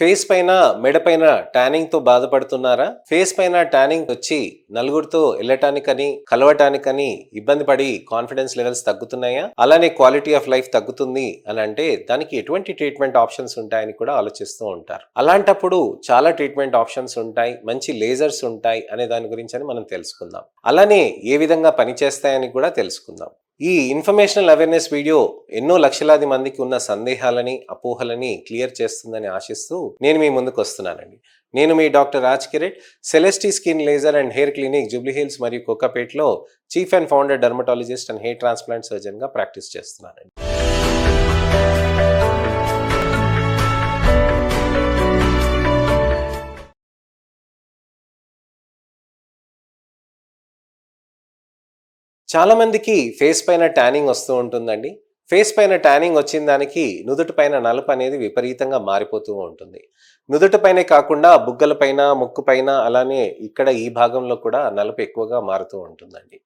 Face పైన, మెడ పైన టానింగ్‌తో బాధపడుతున్నారా? ఫేస్ పైన టానింగ్ వచ్చి నలుగురితో ఎళ్ళటానికని, కలవటానికని ఇబ్బంది పడి కాన్ఫిడెన్స్ లెవెల్స్ తగ్గుతున్నాయా? అలానే క్వాలిటీ ఆఫ్ లైఫ్ తగ్గుతుంది అనంటే దానికి ఎటువంటి ట్రీట్మెంట్ ఆప్షన్స్ ఉంటాయని కూడా ఆలోచిస్తూ ఉంటారు. అలాంటప్పుడు చాలా ట్రీట్మెంట్ ఆప్షన్స్ ఉంటాయి. మంచి లేజర్స్ ఉంటాయి అనే దాని గురించని మనం తెలుసుకుందాం. అలానే ఏ విధంగా పనిచేస్తాయని కూడా తెలుసుకుందాం. ఈ ఇన్ఫర్మేషనల్ అవేర్నెస్ వీడియో ఎన్నో లక్షలాది మందికి ఉన్న సందేహాలని, అపోహలని క్లియర్ చేస్తుందని ఆశిస్తూ నేను మీ ముందుకు వస్తున్నానండి. నేను మీ doctor Raj Kiret, Celestee skin laser and hair clinic Jubilee Hills మరియు కొత్తపేటలో chief and founder dermatologist and hair transplant సర్జన్గా ప్రాక్టీస్ చేస్తున్నానండి. చాలా మందికి ఫేస్ పైన ట్యానింగ్ వస్తూ ఉంటుందండి. ఫేస్ పైన ట్యానింగ్ వచ్చిన దానికి నుదుటి పైన నలుపు అనేది విపరీతంగా మారిపోతూ ఉంటుంది. నుదుటి పైనే కాకుండా బుగ్గల పైన, ముక్కు పైన అలానే ఇక్కడ ఈ భాగంలో కూడా నలుపు ఎక్కువగా మారుతూ ఉంటుందండి.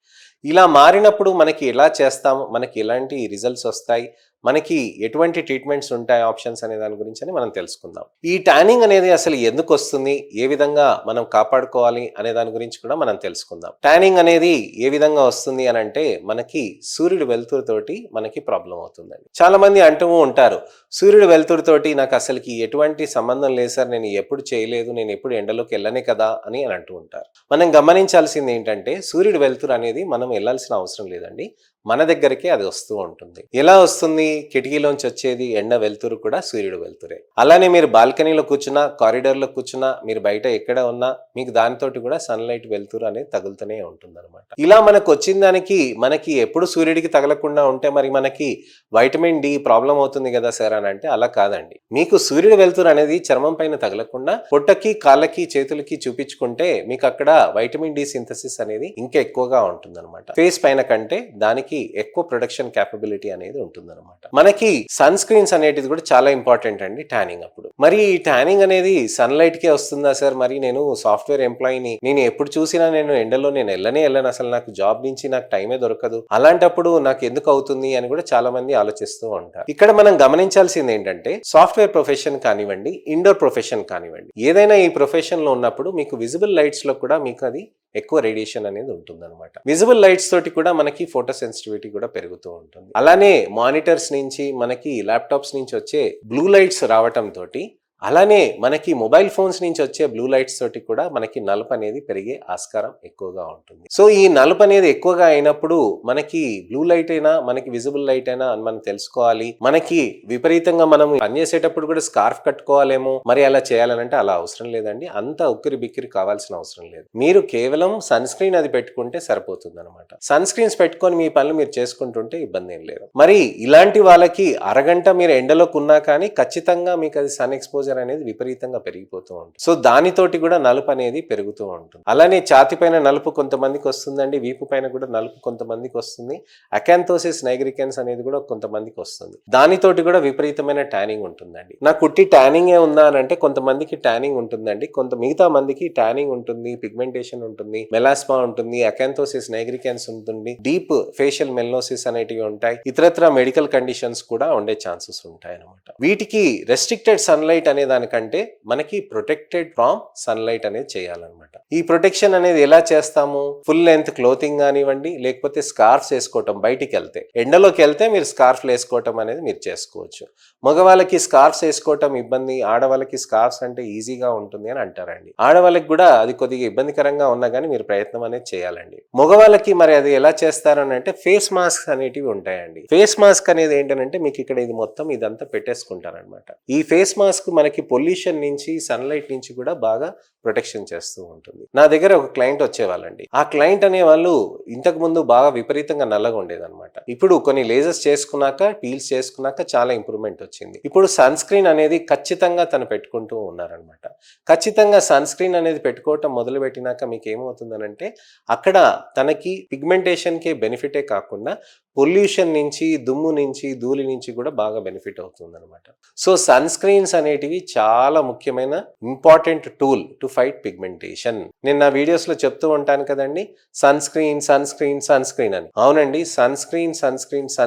ఇలా మారినప్పుడు మనకి ఎలా చేస్తాము, మనకి ఎలాంటి రిజల్ట్స్ వస్తాయి, మనకి ఎటువంటి ట్రీట్మెంట్స్ ఉంటాయి ఆప్షన్స్ అనే దాని గురించి మనం తెలుసుకుందాం. ఈ ట్యానింగ్ అనేది అసలు ఎందుకు వస్తుంది, ఏ విధంగా మనం కాపాడుకోవాలి అనే దాని గురించి కూడా మనం తెలుసుకుందాం. ట్యానింగ్ అనేది ఏ విధంగా వస్తుంది అని అంటే మనకి సూర్యుడు వెలుతురుతోటి మనకి ప్రాబ్లం అవుతుందండి. చాలా మంది అంటూ ఉంటారు, సూర్యుడు వెలుతురుతోటి నాకు అసలుకి ఎటువంటి సంబంధం లేదు సార్, నేను ఎప్పుడు చేయలేదు, నేను ఎప్పుడు ఎండలోకి వెళ్ళనే కదా అని అంటూ ఉంటారు. మనం గమనించాల్సింది ఏంటంటే సూర్యుడు వెలుతురు అనేది మనం వెళ్ళాల్సిన అవసరం లేదండి, మన దగ్గరికే అది వస్తూ ఉంటుంది. ఎలా వస్తుంది? కిటికీలోంచి వచ్చేది ఎండ వెలుతురు కూడా సూర్యుడు వెలుతురే. అలానే మీరు బాల్కనీలో కూర్చున్నా, కారిడార్లో కూర్చున్నా, మీరు బయట ఎక్కడ ఉన్నా మీకు దానితోటి కూడా సన్లైట్ వెలుతురు అనేది తగులుతూనే ఉంటుంది అనమాట. ఇలా మనకు వచ్చిన దానికి మనకి ఎప్పుడు సూర్యుడికి తగలకుండా ఉంటే మరి మనకి వైటమిన్ డి ప్రాబ్లం అవుతుంది కదా సార్ అని అంటే అలా కాదండి. మీకు సూర్యుడు వెలుతురు అనేది చర్మం పైన తగలకుండా పొట్టకి, కాళ్ళకి, చేతులకి చూపించుకుంటే మీకు అక్కడ వైటమిన్ డి సింథసిస్ అనేది ఇంకా ఎక్కువగా ఉంటుంది అనమాట. ఫేస్ పైన కంటే దానికి ఎక్కువ ప్రొడక్షన్ క్యాపబిలిటీ అనేది ఉంటుందన్నమాట. మనకి సన్ స్క్రీన్స్ అనేటిది కూడా చాలా ఇంపార్టెంట్ అండి ట్యానింగ్ అప్పుడు. మరి ఈ ట్యానింగ్ అనేది సన్లైట్ కే వస్తుందా సార్? మరి నేను సాఫ్ట్వేర్ ఎంప్లాయీని, నేను ఎప్పుడు చూసినా నేను ఎండలో నేను వెళ్ళను, అసలు నాకు జాబ్ నుంచి నాకు టైమే దొరకదు, అలాంటప్పుడు నాకు ఎందుకు అవుతుంది అని కూడా చాలా మంది ఆలోచిస్తూ ఉంటారు. ఇక్కడ మనం గమనించాల్సింది ఏంటంటే సాఫ్ట్వేర్ ప్రొఫెషన్ కానివ్వండి, ఇండోర్ ప్రొఫెషన్ కానివ్వండి, ఏదైనా ఈ ప్రొఫెషన్ లో ఉన్నప్పుడు మీకు విజిబుల్ లైట్స్ లో కూడా మీకు అది ఎక్కువ రేడియేషన్ అనేది ఉంటుందన్నమాట. విజిబుల్ లైట్స్ తోటి కూడా మనకి ఫోటో సెన్సిటివిటీ కూడా పెరుగుతూ ఉంటుంది. అలానే మానిటర్స్ నుంచి, మనకి ల్యాప్టాప్స్ నుంచి వచ్చే బ్లూ లైట్స్ రావటం తోటి, అలానే మనకి మొబైల్ ఫోన్స్ నుంచి వచ్చే బ్లూ లైట్స్ తోటి కూడా మనకి నలుపు అనేది పెరిగే ఆస్కారం ఎక్కువగా ఉంటుంది. సో ఈ నలుపు అనేది ఎక్కువగా అయినప్పుడు మనకి బ్లూ లైట్ అయినా, మనకి విజిబుల్ లైట్ అయినా అని మనం తెలుసుకోవాలి. మనకి విపరీతంగా మనం పనిచేసేటప్పుడు కూడా స్కార్ఫ్ కట్టుకోవాలేమో, మరి అలా చేయాలనంటే అలా అవసరం లేదండి. అంత ఉక్కిరి బిక్కిరి కావాల్సిన అవసరం లేదు. మీరు కేవలం సన్ స్క్రీన్ అది పెట్టుకుంటే సరిపోతుంది అనమాట. సన్ స్క్రీన్స్ పెట్టుకొని మీ పనులు మీరు చేసుకుంటుంటే ఇబ్బంది ఏం లేదు. మరి ఇలాంటి వాళ్ళకి అరగంట మీరు ఎండలోకి ఉన్నా కానీ ఖచ్చితంగా మీకు అది సన్ ఎక్స్పోజర్ అనేది విపరీతంగా పెరిగిపోతూ ఉంటుంది. సో దానితోటి కూడా నలుపు అనేది పెరుగుతూ ఉంటుంది. అలానే ఛాతి పైన నలుపు కొంతమందికి వస్తుందండి, వీపు పైన కూడా నలుపు కొంతమందికి వస్తుంది. అకాంథోసిస్ నైగ్రికెన్స్ అనేది కూడా కొంతమందికి వస్తుంది. దానితోటి కూడా విపరీతమైన ట్యానింగ్ ఉంటుందండి. నాకు కుట్టి ట్యానింగ్ ఏ ఉందా అని అంటే కొంతమందికి ట్యానింగ్ ఉంటుందండి, మిగతా మందికి ట్యానింగ్ ఉంటుంది, పిగ్మెంటేషన్ ఉంటుంది, మెలాస్మా ఉంటుంది, అకాంథోసిస్ నైగ్రికెన్స్ ఉంటుంది, డీప్ ఫేషియల్ మెల్నోసిస్ అనేటివి ఉంటాయి, ఇతరత్ర మెడికల్ కండిషన్స్ కూడా ఉండే ఛాన్సెస్ ఉంటాయి అన్నమాట. వీటికి రెస్ట్రిక్టెడ్ సన్లైట్ అనే దానికంటే మనకి ప్రొటెక్టెడ్ ఫ్రామ్ సన్లైట్ అనేది చేయాలన్నమాట. ఈ ప్రొటెక్షన్ అనేది ఎలా చేస్తాము? ఫుల్ లెంత్ క్లోతింగ్ కానివ్వండి, లేకపోతే స్కార్ఫ్స్ వేసుకోవటం, బయటికి వెళ్తే ఎండలోకి వెళ్తే మీరు స్కార్ఫ్లు వేసుకోవటం అనేది మీరు చేసుకోవచ్చు. మగవాళ్ళకి స్కార్ఫ్స్ వేసుకోవటం ఇబ్బంది, ఆడవాళ్ళకి స్కార్ఫ్స్ అంటే ఈజీగా ఉంటుంది అని అంటారండి. ఆడవాళ్ళకి కూడా అది కొద్దిగా ఇబ్బందికరంగా ఉన్నా కానీ మీరు ప్రయత్నం అనేది చేయాలండి. మగవాళ్ళకి మరి అది ఎలా చేస్తారని అంటే ఫేస్ మాస్క్ అనేటివి ఉంటాయండి. ఫేస్ మాస్క్ అనేది ఏంటంటే మీకు ఇక్కడ ఇది మొత్తం ఇదంతా పెట్టేసుకుంటారనమాట. ఈ ఫేస్ మాస్క్ మనకి పొల్యూషన్ నుంచి, సన్లైట్ నుంచి కూడా బాగా ప్రొటెక్షన్ చేస్తూ ఉంటుంది. నా దగ్గర ఒక క్లయింట్ వచ్చేవాళ్ళండి. ఆ క్లయింట్ అనే వాళ్ళు ఇంతకు ముందు బాగా విపరీతంగా నల్లగా ఉండేదన్నమాట. ఇప్పుడు కొన్ని లేజర్స్ చేసుకున్నాక, పీల్స్ చేసుకున్నాక చాలా ఇంప్రూవ్మెంట్ వచ్చింది. ఇప్పుడు సన్ స్క్రీన్ అనేది ఖచ్చితంగా తను పెట్టుకుంటూ ఉన్నారనమాట. ఖచ్చితంగా సన్ స్క్రీన్ అనేది పెట్టుకోవటం మొదలు పెట్టినాక మీకు ఏమవుతుందనంటే అక్కడ తనకి పిగ్మెంటేషన్ కి బెనిఫిటే కాకుండా పొల్యూషన్ నుంచి, దుమ్ము నుంచి, ధూళి నుంచి కూడా బాగా బెనిఫిట్ అవుతుందన్నమాట. సో సన్ స్క్రీన్స్ అనేటివి చాలా ముఖ్యమైన important tool to fight pigmentation. నేను నా వీడియోస్లో చెప్తూ ఉంటాను కదండి, sunscreen sunscreen sunscreen అని. అవునండి, సన్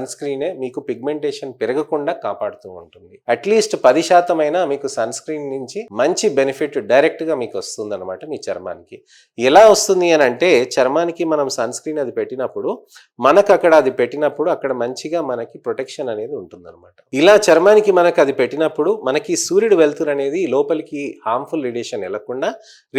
స్క్రీనే మీకు పిగ్మెంటేషన్ పెరగకుండా కాపాడుతూ ఉంటుంది. అట్లీస్ట్ 10% అయినా మీకు సన్ స్క్రీన్ నుంచి మంచి బెనిఫిట్ డైరెక్ట్ గా మీకు వస్తుంది అనమాట మీ చర్మానికి. ఎలా వస్తుంది అని అంటే, చర్మానికి మనం సన్ స్క్రీన్ అది పెట్టినప్పుడు మనకు అక్కడ మంచిగా మనకి ప్రొటెక్షన్ అనేది ఉంటుందన్నమాట. ఇలా చర్మానికి మనకు అది పెట్టినప్పుడు మనకి సూర్యుడు వెలుతురు అనేది లోపలికి హార్మ్ఫుల్ రేడియేషన్ వెళ్లకుండా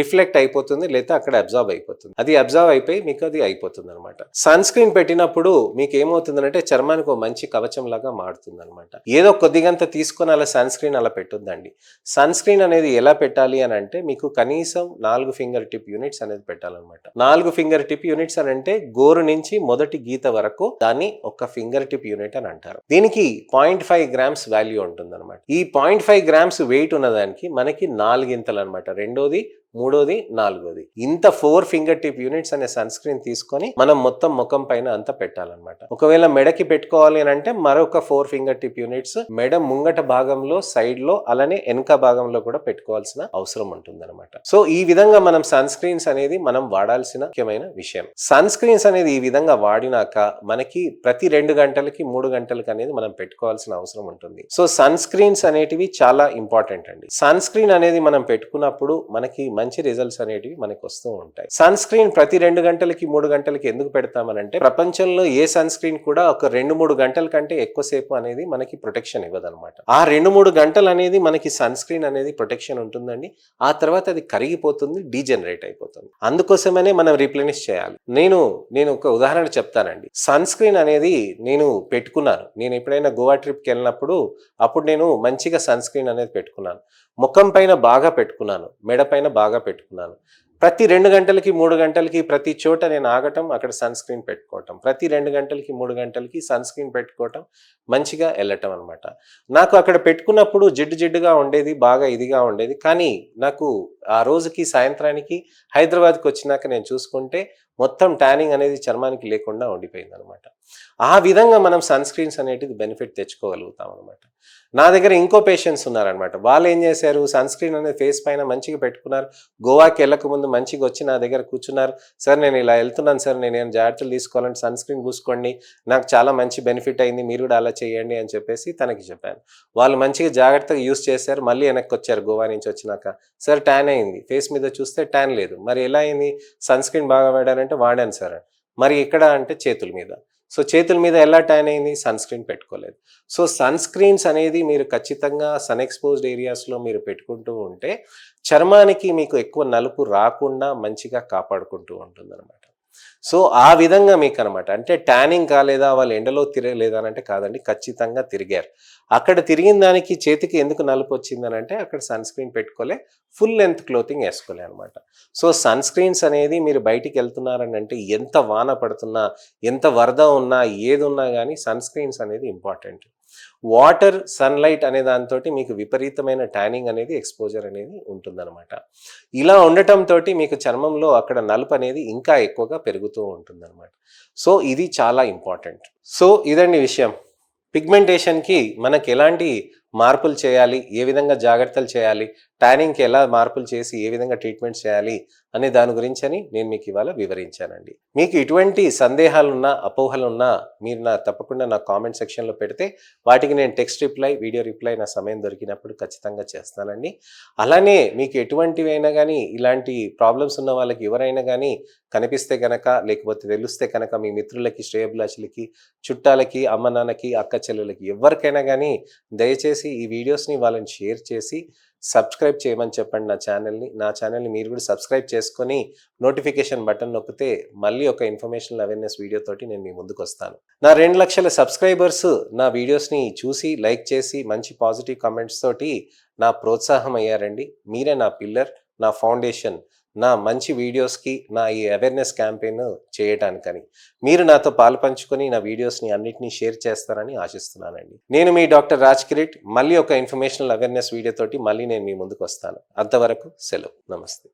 రిఫ్లెక్ట్ అయిపోతుంది, లేదా అక్కడ అబ్జార్బ్ అయిపోతుంది. అది అబ్జార్బ్ అయిపోయి మీకు అది అయిపోతుంది అనమాట. సన్ స్క్రీన్ పెట్టినప్పుడు మీకు ఏమవుతుందంటే చర్మానికి ఒక మంచి కవచం లాగా మారుతుంది అనమాట. ఏదో కొద్దిగంత తీసుకొని అలా సన్ స్క్రీన్ అలా పెట్టొద్దండి. సన్ స్క్రీన్ అనేది ఎలా పెట్టాలి అని అంటే, మీకు కనీసం 4 ఫింగర్ టిప్ యూనిట్స్ అనేది పెట్టాలన్నమాట. 4 ఫింగర్ టిప్ యూనిట్స్ అని అంటే గోరు నుంచి మొదటి గీత వరకు దాన్ని ఒక ఫింగర్ టిప్ యూనిట్ అని అంటారు. దీనికి 0.5 గ్రామ్స్ వాల్యూ ఉంటుంది అనమాట. ఈ 0.5 గ్రామ్స్ వెయిట్ ఉన్నదానికి మనకి 4 గింతలు అనమాట. రెండోది, మూడోది, నాలుగోది, ఇంత 4 ఫింగర్ టిప్ యూనిట్స్ అనే సన్ స్క్రీన్ తీసుకొని మనం మొత్తం ముఖం పైన అంతా పెట్టాలన్నమాట. ఒకవేళ మెడకి పెట్టుకోవాలి అని అంటే మరొక 4 ఫింగర్ టిప్ యూనిట్స్ మెడ ముంగట భాగంలో, సైడ్ లో, అలానే వెనుక భాగంలో కూడా పెట్టుకోవాల్సిన అవసరం ఉంటుంది అనమాట. సో ఈ విధంగా మనం సన్ స్క్రీన్స్ అనేది మనం వాడాల్సిన ముఖ్యమైన విషయం. సన్ స్క్రీన్స్ అనేది ఈ విధంగా వాడినాక మనకి ప్రతి 2 గంటలకి 3 గంటలకి అనేది మనం పెట్టుకోవాల్సిన అవసరం ఉంటుంది. సో సన్ స్క్రీన్స్ అనేటివి చాలా ఇంపార్టెంట్ అండి. సన్ స్క్రీన్ అనేది మనం పెట్టుకున్నప్పుడు మనకి మంచి రిజల్ట్స్ అనేటివి మనకు వస్తూ ఉంటాయి. సన్ స్క్రీన్ ప్రతి 2 గంటలకి 3 గంటలకి ఎందుకు పెడతామనంటే, ప్రపంచంలో ఏ సన్ స్క్రీన్ కూడా ఒక 2-3 గంటల కంటే ఎక్కువసేపు అనేది మనకి ప్రొటెక్షన్ ఇవ్వదన్నమాట. ఆ 2-3 గంటలు అనేది మనకి సన్ స్క్రీన్ అనేది ప్రొటెక్షన్ ఉంటుందండి. ఆ తర్వాత అది కరిగిపోతుంది, డీజనరేట్ అయిపోతుంది. అందుకోసమనే మనం రీప్లెనిష్ చేయాలి. నేను ఒక ఉదాహరణ చెప్తానండి. సన్ స్క్రీన్ అనేది నేను పెట్టుకున్నాను. నేను ఎప్పుడైనా గోవా ట్రిప్కి వెళ్ళినప్పుడు అప్పుడు నేను మంచిగా సన్ స్క్రీన్ అనేది పెట్టుకున్నాను. ముఖం పైన బాగా పెట్టుకున్నాను, మెడ పైన బాగా పెట్టుకున్నాను. ప్రతి 2 గంటలకి 3 గంటలకి ప్రతి చోట నేను ఆగటం, అక్కడ సన్ స్క్రీన్ పెట్టుకోవటం, ప్రతి 2 గంటలకి 3 గంటలకి సన్ స్క్రీన్ పెట్టుకోవటం, మంచిగా వెళ్ళటం అనమాట. నాకు అక్కడ పెట్టుకున్నప్పుడు జిడ్డుగా ఉండేది, బాగా ఇదిగా ఉండేది. కానీ నాకు ఆ రోజుకి సాయంత్రానికి హైదరాబాద్కి వచ్చినాక నేను చూసుకుంటే మొత్తం ట్యానింగ్ అనేది చర్మానికి లేకుండా ఉండిపోయింది అనమాట. ఆ విధంగా మనం సన్ స్క్రీన్స్ అనేటిది బెనిఫిట్ తెచ్చుకోగలుగుతాం అనమాట. నా దగ్గర ఇంకో పేషెంట్స్ ఉన్నారనమాట. వాళ్ళు ఏం చేశారు, సన్ స్క్రీన్ అనేది ఫేస్ పైన మంచిగా పెట్టుకున్నారు. గోవాకి వెళ్ళక ముందు మంచిగా వచ్చి నా దగ్గర కూర్చున్నారు. సార్ నేను ఇలా వెళ్తున్నాను సార్, నేను ఏం జాగ్రత్తలు తీసుకోవాలంటే సన్ స్క్రీన్ పూసుకోండి, నాకు చాలా మంచి బెనిఫిట్ అయింది, మీరు కూడా అలా చేయండి అని చెప్పేసి తనకి చెప్పాను. వాళ్ళు మంచిగా జాగ్రత్తగా యూస్ చేశారు. మళ్ళీ వెనక్కి వచ్చారు గోవా నుంచి వచ్చినాక. సార్ ట్యాన్ అయింది, ఫేస్ మీద చూస్తే ట్యాన్ లేదు. మరి ఎలా అయింది, సన్ స్క్రీన్ బాగా వాడారంటే వాడాను సార్. మరి ఎక్కడ అంటే చేతుల మీద. సో చేతుల మీద ఎలా ట్యాన్ అయింది, సన్ స్క్రీన్ పెట్టుకోలేదు. సో సన్ స్క్రీన్స్ అనేది మీరు ఖచ్చితంగా సన్ ఎక్స్పోజ్డ్ ఏరియాస్లో మీరు పెట్టుకుంటూ ఉంటే చర్మానికి మీకు ఎక్కువ నలుపు రాకుండా మంచిగా కాపాడుకుంటూ ఉంటుంది అనమాట. సో ఆ విధంగా మీకు అనమాట. అంటే ట్యానింగ్ కాలేదా, వాళ్ళు ఎండలో తిరగలేదా అని అంటే కాదండి, ఖచ్చితంగా తిరిగారు. అక్కడ తిరిగిన దానికి చేతికి ఎందుకు నలుపు వచ్చిందని అంటే అక్కడ సన్ స్క్రీన్ పెట్టుకోలే, ఫుల్ లెంత్ క్లోతింగ్ వేసుకోలే అనమాట. సో సన్ స్క్రీన్స్ అనేది మీరు బయటికి వెళ్తున్నారని అంటే ఎంత వాన పడుతున్నా, ఎంత వరద ఉన్నా, ఏది ఉన్నా కానీ సన్ స్క్రీన్స్ అనేది ఇంపార్టెంట్. వాటర్, సన్లైట్ అనే దాంతో మీకు విపరీతమైన ట్యానింగ్ అనేది, ఎక్స్పోజర్ అనేది ఉంటుందన్నమాట. ఇలా ఉండటంతో మీకు చర్మంలో అక్కడ నలుపు అనేది ఇంకా ఎక్కువగా పెరుగుతూ ఉంటుందన్నమాట. సో ఇది చాలా ఇంపార్టెంట్. సో ఇదండి విషయం. పిగ్మెంటేషన్కి మనకి ఎలాంటి మార్పులు చేయాలి, ఏ విధంగా జాగ్రత్తలు చేయాలి, ట్యానింగ్కి ఎలా మార్పులు చేసి ఏ విధంగా ట్రీట్మెంట్స్ చేయాలి అనే దాని గురించి నేను మీకు ఇవాళ వివరించానండి. మీకు ఎటువంటి సందేహాలున్నా, అపోహలున్నా మీరు తప్పకుండా నా కామెంట్ సెక్షన్లో పెడితే వాటికి నేను టెక్స్ట్ రిప్లై, వీడియో రిప్లై నా సమయం దొరికినప్పుడు ఖచ్చితంగా చేస్తానండి. అలానే మీకు ఎటువంటివైనా కానీ ఇలాంటి ప్రాబ్లమ్స్ ఉన్న వాళ్ళకి ఎవరైనా కానీ కనిపిస్తే కనుక, లేకపోతే తెలిస్తే కనుక మీ మిత్రులకి, శ్రేయోభిలాషులకి, చుట్టాలకి, అమ్మ నాన్నకి, అక్క చెల్లెలకి ఎవరికైనా కానీ దయచేసి ఈ వీడియోస్ని వాళ్ళని షేర్ చేసి సబ్స్క్రైబ్ చేయమని చెప్పండి నా ఛానల్ని మీరు కూడా సబ్స్క్రైబ్ చేసుకొని నోటిఫికేషన్ బటన్ నొక్కితే మళ్ళీ ఒక ఇన్ఫర్మేషనల్ అవేర్నెస్ వీడియో తోటి నేను మీ ముందుకు వస్తాను. నా 2 లక్షల సబ్స్క్రైబర్స్ నా వీడియోస్ని చూసి లైక్ చేసి మంచి పాజిటివ్ కామెంట్స్ తోటి నా ప్రోత్సాహం అయ్యారండి. మీరే నా పిల్లర్, నా ఫౌండేషన్, నా మంచి వీడియోస్కి, నా ఈ అవేర్నెస్ క్యాంపెయిన్ చేయటానికని. మీరు నాతో పాలు పంచుకొని నా వీడియోస్ని అన్నిటినీ షేర్ చేస్తారని ఆశిస్తున్నానండి. నేను మీ డాక్టర్ రాజ్ కిరీట్. మళ్ళీ ఒక ఇన్ఫర్మేషనల్ అవేర్నెస్ వీడియో తోటి మళ్ళీ నేను మీ ముందుకు వస్తాను. అంతవరకు సెలవు. నమస్తే.